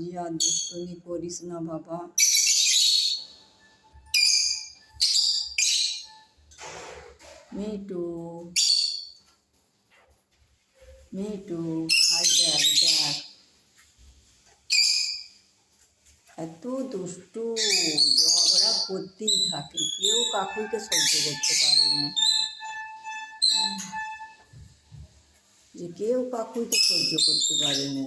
যে আর দুষ্টুমি করিস না বাবা। মিটু মিটু আই দেখ দেখ, এত দুষ্টু, ঝগড়া করতেই থাকে, কেউ কাকুকে সহ্য করতে পারে না, যে কেউ কাকুকে সহ্য করতে পারে না।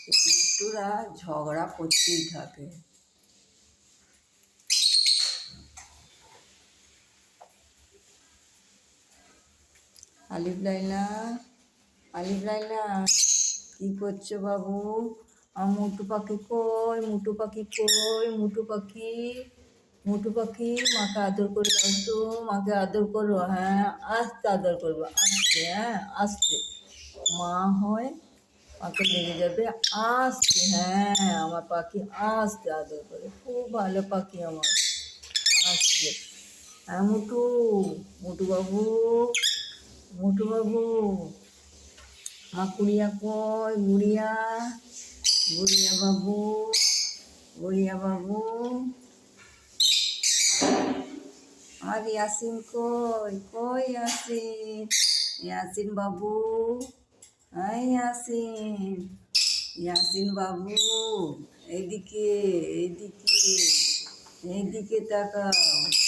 দুষ্টুরা ঝগড়া করতেই থাকে। আলিফ লাইলা, আলিফ লাইলা, কি করছো বাবু? মুটু পাখি কই, মুটু পাখি কই, মুটু পাখি, মুটু পাখি, মাকে আদর করে দাও তো, মাকে আদর করো। হ্যাঁ আস্তে আদর করবো, আস্তে, হ্যাঁ আস্তে, মা হয় মাকে লেগে যাবে, আস্তে। হ্যাঁ আমার পাখি আস্তে আদর করে, খুব ভালো পাখি আমার, আস্তে। হ্যাঁ মুটু, মুটু বাবু, মুটু বাবু, মা গুড়িয়া কই, গুড়িয়া, গুড়িয়া বাবু, গুড়িয়া বাবু। আর ইয়াসিন কই, কই ইয়াসিন, ইয়াসিন বাবু, হ্যাঁ ইয়াসিন, ইয়াসিন বাবু, এইদিকে, এইদিকে, এইদিকে তাকাও।